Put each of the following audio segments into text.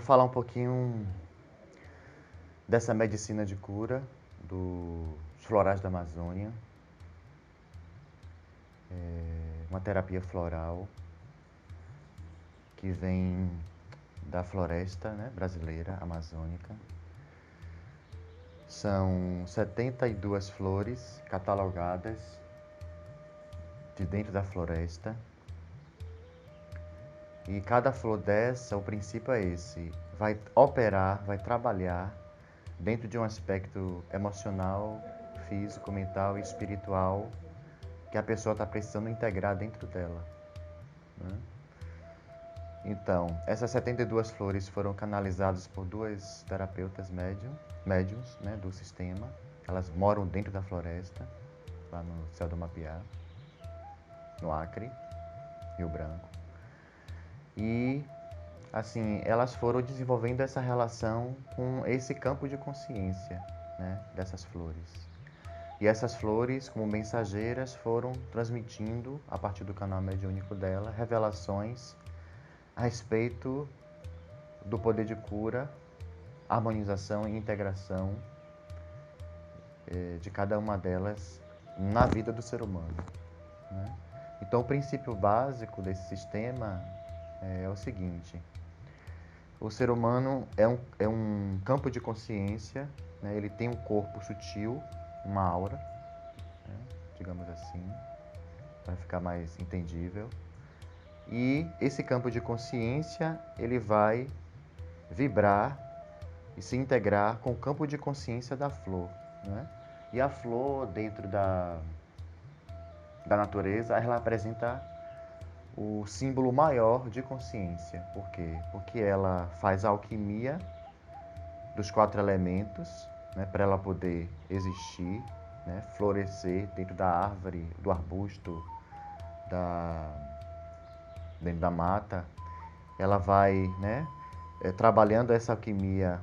falar um pouquinho dessa medicina de cura dos florais da Amazônia. Uma terapia floral que vem da floresta, né, brasileira, amazônica. São 72 flores catalogadas de dentro da floresta. E cada flor dessa, o princípio é esse: vai operar, vai trabalhar dentro de um aspecto emocional, físico, mental e espiritual que a pessoa está precisando integrar dentro dela, né? Então, essas 72 flores foram canalizadas por duas terapeutas médiums, né, do sistema. Elas moram dentro da floresta, lá no Céu do Mapiá, no Acre, Rio Branco. E, assim, elas foram desenvolvendo essa relação com esse campo de consciência, né, dessas flores. E essas flores, como mensageiras, foram transmitindo, a partir do canal mediúnico dela, revelações a respeito do poder de cura, harmonização e integração de cada uma delas na vida do ser humano, né? Então, o princípio básico desse sistema é o seguinte: o ser humano é um campo de consciência, né? Ele tem um corpo sutil, uma aura, né, digamos assim, para ficar mais entendível. E esse campo de consciência, ele vai vibrar e se integrar com o campo de consciência da flor, né? E a flor, dentro da natureza, ela apresenta o símbolo maior de consciência. Por quê? Porque ela faz a alquimia dos 4 elementos, né, para ela poder existir, né, florescer dentro da árvore, do arbusto, dentro da mata. Ela vai, né, trabalhando essa alquimia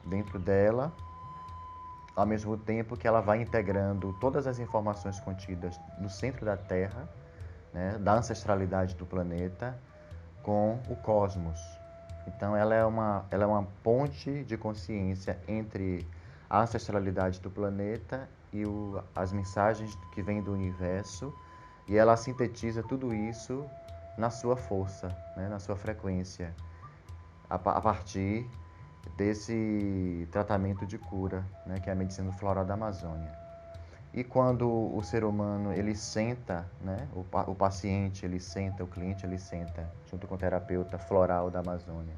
dentro dela, ao mesmo tempo que ela vai integrando todas as informações contidas no centro da Terra, né, da ancestralidade do planeta, com o cosmos. Então ela é uma ponte de consciência entre a ancestralidade do planeta e as mensagens que vêm do universo, e ela sintetiza tudo isso na sua força, né, na sua frequência, a partir desse tratamento de cura, né, que é a medicina floral da Amazônia. E quando o ser humano ele senta, né, o paciente ele senta, o cliente ele senta junto com o terapeuta floral da Amazônia,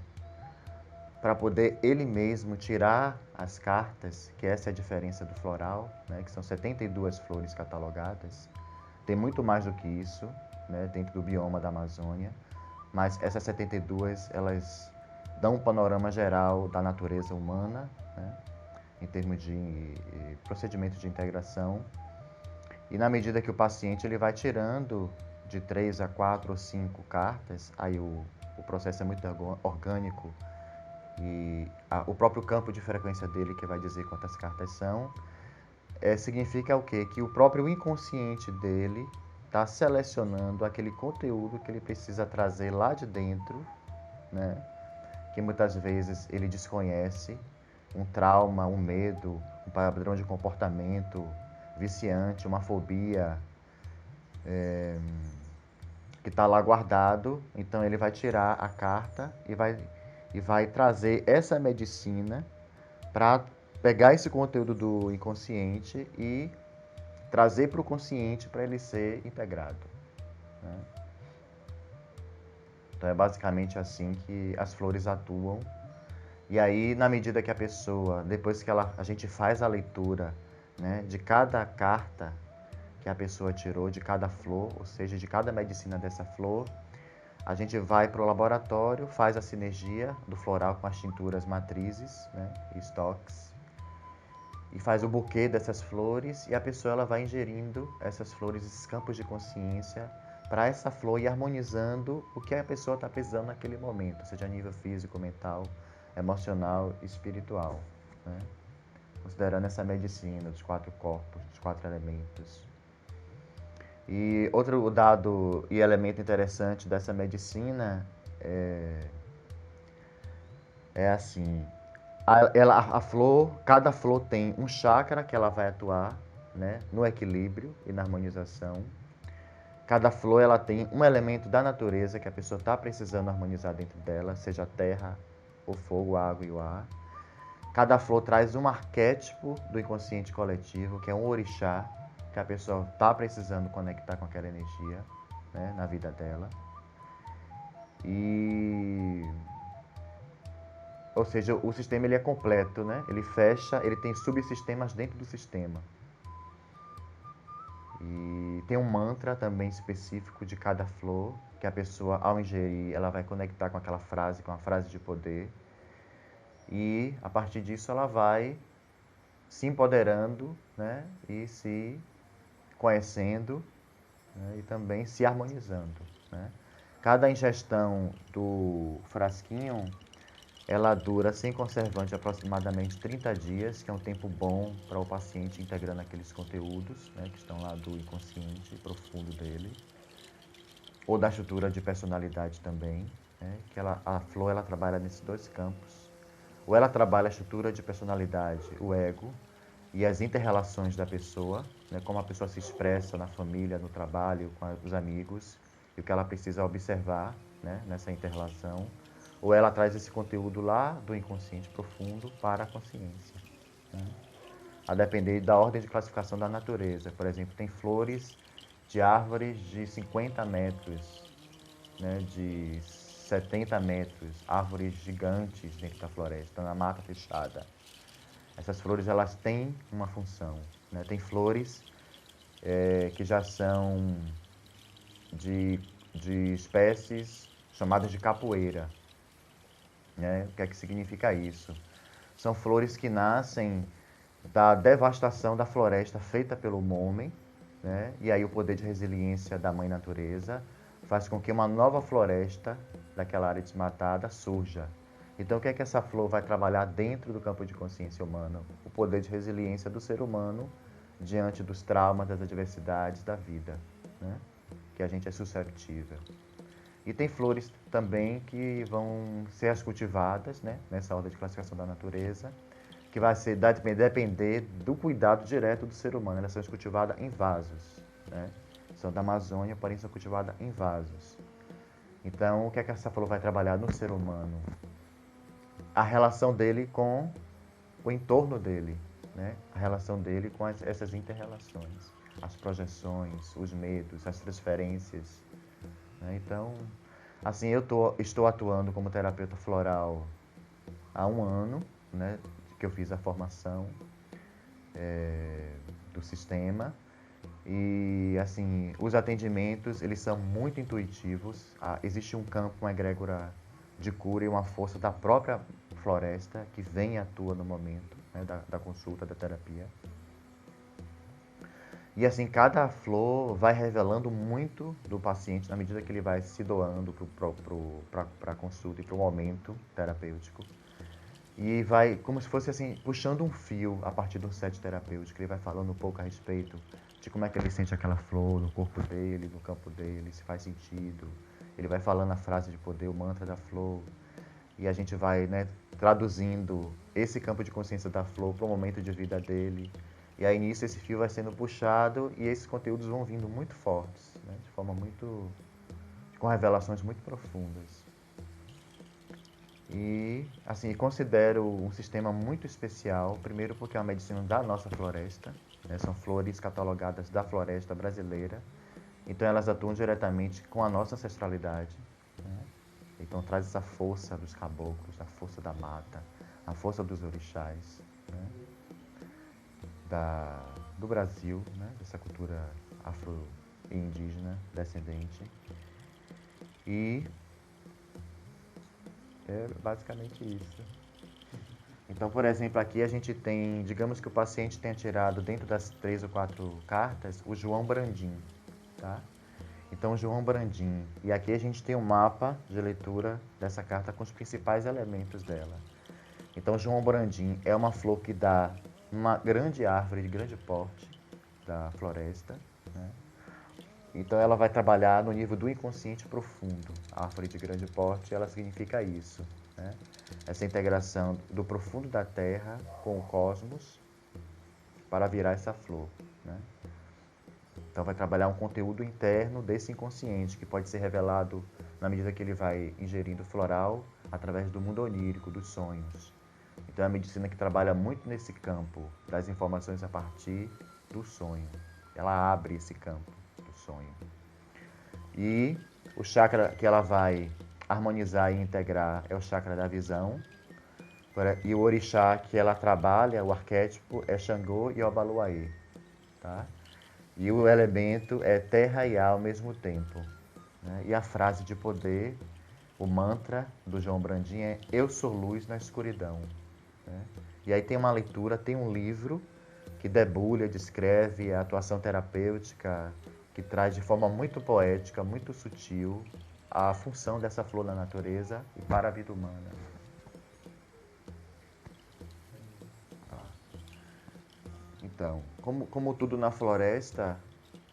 para poder ele mesmo tirar as cartas, que essa é a diferença do floral, né, que são 72 flores catalogadas. Tem muito mais do que isso, né, dentro do bioma da Amazônia, mas essas 72 elas dão um panorama geral da natureza humana, né, em termos de procedimento de integração. E na medida que o paciente ele vai tirando de 3 a 4 ou 5 cartas, aí o processo é muito orgânico, e o próprio campo de frequência dele que vai dizer quantas cartas são, significa o quê? Que o próprio inconsciente dele está selecionando aquele conteúdo que ele precisa trazer lá de dentro, né? Que muitas vezes ele desconhece, um trauma, um medo, um padrão de comportamento viciante, uma fobia, que está lá guardado. Então ele vai tirar a carta e vai trazer essa medicina para pegar esse conteúdo do inconsciente e trazer para o consciente para ele ser integrado, né? Então é basicamente assim que as flores atuam. E aí, na medida que a pessoa, depois que a gente faz a leitura, né, de cada carta que a pessoa tirou, de cada flor, ou seja, de cada medicina dessa flor, a gente vai para o laboratório, faz a sinergia do floral com as tinturas matrizes, né, estoques, e faz o buquê dessas flores, e a pessoa ela vai ingerindo essas flores, esses campos de consciência, para essa flor ir harmonizando o que a pessoa está precisando naquele momento, seja a nível físico, mental, emocional e espiritual, né? Considerando essa medicina dos 4 corpos, dos 4 elementos. E outro dado e elemento interessante dessa medicina É assim, a flor, cada flor tem um chakra que ela vai atuar, né, no equilíbrio e na harmonização. Cada flor ela tem um elemento da natureza que a pessoa está precisando harmonizar dentro dela, seja a terra, o fogo, a água e o ar. Cada flor traz um arquétipo do inconsciente coletivo, que é um orixá, que a pessoa está precisando conectar com aquela energia, né, na vida dela. E ou seja, o sistema ele é completo, né? Ele fecha, ele tem subsistemas dentro do sistema. E tem um mantra também específico de cada flor, que a pessoa, ao ingerir, ela vai conectar com aquela frase, com a frase de poder. E, a partir disso, ela vai se empoderando, né? E se conhecendo, né? E também se harmonizando, né? Cada ingestão do frasquinho ela dura sem conservante aproximadamente 30 dias, que é um tempo bom para o paciente integrando aqueles conteúdos, né, que estão lá do inconsciente profundo dele, ou da estrutura de personalidade também, né, que a flor ela trabalha nesses dois campos. Ou ela trabalha a estrutura de personalidade, o ego, e as interrelações da pessoa, né, como a pessoa se expressa na família, no trabalho, com os amigos, e o que ela precisa observar, né, nessa interrelação. Ou ela traz esse conteúdo lá do inconsciente profundo para a consciência, né? A depender da ordem de classificação da natureza. Por exemplo, tem flores de árvores de 50 metros, né, de 70 metros, árvores gigantes dentro da floresta, na mata fechada. Essas flores elas têm uma função, né? Tem flores que já são de, de espécies chamadas de capoeira, né? O que é que significa isso? São flores que nascem da devastação da floresta feita pelo homem, né? E aí o poder de resiliência da mãe natureza faz com que uma nova floresta daquela área desmatada surja. Então o que é que essa flor vai trabalhar dentro do campo de consciência humana? O poder de resiliência do ser humano diante dos traumas, das adversidades da vida, né? Que a gente é susceptível. E tem flores também que vão ser as cultivadas, né, nessa ordem de classificação da natureza, que vai ser depender do cuidado direto do ser humano. Elas são cultivadas em vasos, né? São da Amazônia, porém são cultivadas em vasos. Então, o que é que essa flor vai trabalhar no ser humano? A relação dele com o entorno dele, né? A relação dele com essas interrelações, as projeções, os medos, as transferências, né? Então, assim, estou atuando como terapeuta floral há um ano, né? Que eu fiz a formação do sistema. E, assim, os atendimentos, eles são muito intuitivos. Existe um campo, uma egrégora de cura e uma força da própria floresta que vem e atua no momento, né, da consulta, da terapia. E, assim, cada flor vai revelando muito do paciente na medida que ele vai se doando para a consulta e para o momento terapêutico. E vai, como se fosse assim, puxando um fio a partir do set terapêutico. Ele vai falando um pouco a respeito de como é que ele sente aquela flor no corpo dele, no campo dele, se faz sentido. Ele vai falando a frase de poder, o mantra da flor. E a gente vai, né, traduzindo esse campo de consciência da flor para o momento de vida dele. E aí nisso esse fio vai sendo puxado e esses conteúdos vão vindo muito fortes, né, de forma muito, com revelações muito profundas. E, assim, considero um sistema muito especial, primeiro porque é uma medicina da nossa floresta, né? São flores catalogadas da floresta brasileira, então elas atuam diretamente com a nossa ancestralidade, né? Então traz essa força dos caboclos, a força da mata, a força dos orixás, né? Do Brasil, né? Dessa cultura afro-indígena descendente. E é basicamente isso. Então, por exemplo, aqui a gente tem, digamos que o paciente tenha tirado dentro das 3 ou 4 cartas o João Brandim, tá? Então, o João Brandim. E aqui a gente tem um mapa de leitura dessa carta com os principais elementos dela. Então, João Brandim é uma flor que dá uma grande árvore de grande porte da floresta, né? Então, ela vai trabalhar no nível do inconsciente profundo. A árvore de grande porte, ela significa isso. né? Essa integração do profundo da terra com o cosmos para virar essa flor, né? Então vai trabalhar um conteúdo interno desse inconsciente que pode ser revelado na medida que ele vai ingerindo floral através do mundo onírico, dos sonhos. Então é a medicina que trabalha muito nesse campo das informações a partir do sonho. Ela abre esse campo do sonho. E o chakra que ela vai harmonizar e integrar é o chakra da visão. E o orixá que ela trabalha, o arquétipo, é Xangô e Obaluaê. Tá? E o elemento é terra e ar ao mesmo tempo. Né? E a frase de poder, o mantra do João Brandin é Eu sou luz na escuridão. Né? E aí tem uma leitura, tem um livro que debulha, descreve a atuação terapêutica, que traz de forma muito poética, muito sutil, a função dessa flor na natureza e para a vida humana. Então, como tudo na floresta,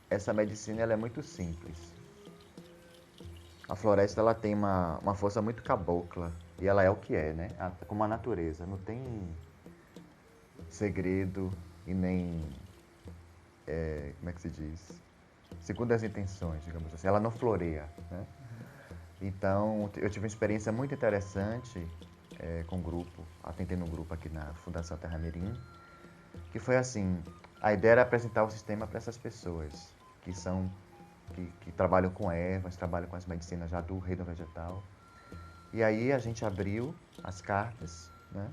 essa medicina ela é muito simples. A floresta ela tem uma força muito cabocla e ela é o que é, né? Como a natureza, não tem segredo e nem, como é que se diz? Segundo as intenções, digamos assim, ela não floreia, né? Então, eu tive uma experiência muito interessante com um grupo, atendendo um grupo aqui na Fundação Terra Mirim, que foi assim, a ideia era apresentar o sistema para essas pessoas que trabalham com ervas, trabalham com as medicinas já do reino vegetal. E aí a gente abriu as cartas, né?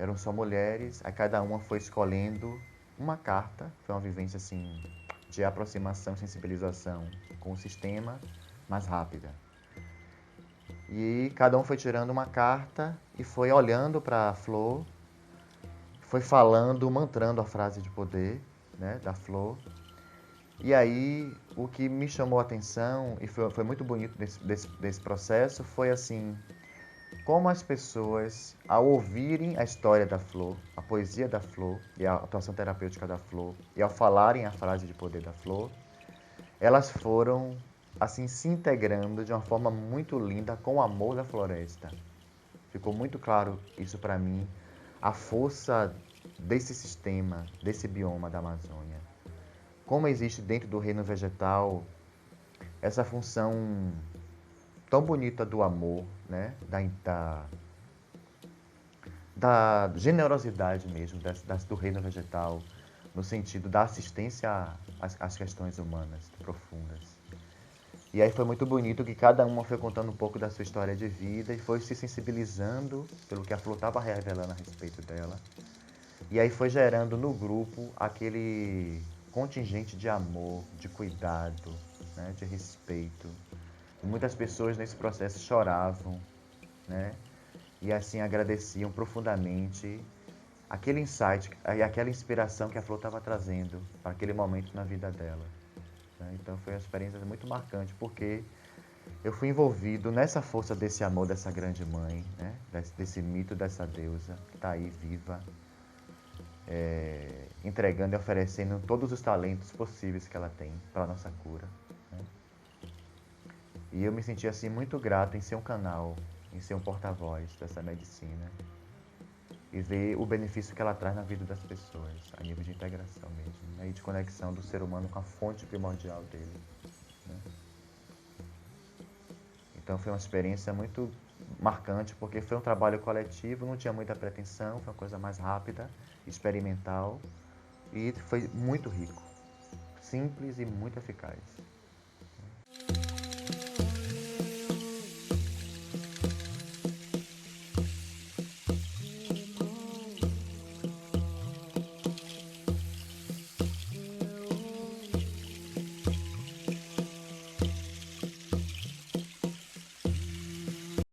Eram só mulheres, aí cada uma foi escolhendo uma carta, foi uma vivência assim de aproximação, sensibilização com o sistema mais rápida. E cada um foi tirando uma carta e foi olhando para a flor, foi falando, mantrando a frase de poder, né, da flor. E aí, o que me chamou a atenção, e foi muito bonito desse processo, foi assim, como as pessoas, ao ouvirem a história da flor, a poesia da flor e a atuação terapêutica da flor, e ao falarem a frase de poder da flor, elas foram, assim, se integrando de uma forma muito linda com o amor da floresta. Ficou muito claro isso para mim, a força desse sistema, desse bioma da Amazônia. Como existe dentro do reino vegetal essa função tão bonita do amor, né? Da generosidade mesmo do reino vegetal, no sentido da assistência às questões humanas profundas. E aí foi muito bonito que cada uma foi contando um pouco da sua história de vida e foi se sensibilizando pelo que a flor estava revelando a respeito dela. E aí foi gerando no grupo aquele contingente de amor, de cuidado, né, de respeito. E muitas pessoas nesse processo choravam, né, e assim agradeciam profundamente aquele insight e aquela inspiração que a flor estava trazendo para aquele momento na vida dela. Né? Então foi uma experiência muito marcante, porque eu fui envolvido nessa força desse amor dessa grande mãe, né? Desse mito dessa deusa que está aí viva, entregando e oferecendo todos os talentos possíveis que ela tem para a nossa cura. Né? E eu me senti assim muito grato em ser um canal, em ser um porta-voz dessa medicina e ver o benefício que ela traz na vida das pessoas, a nível de integração mesmo, né? E de conexão do ser humano com a fonte primordial dele. Né? Então foi uma experiência muito marcante, porque foi um trabalho coletivo, não tinha muita pretensão, foi uma coisa mais rápida, experimental, e foi muito rico, simples e muito eficaz.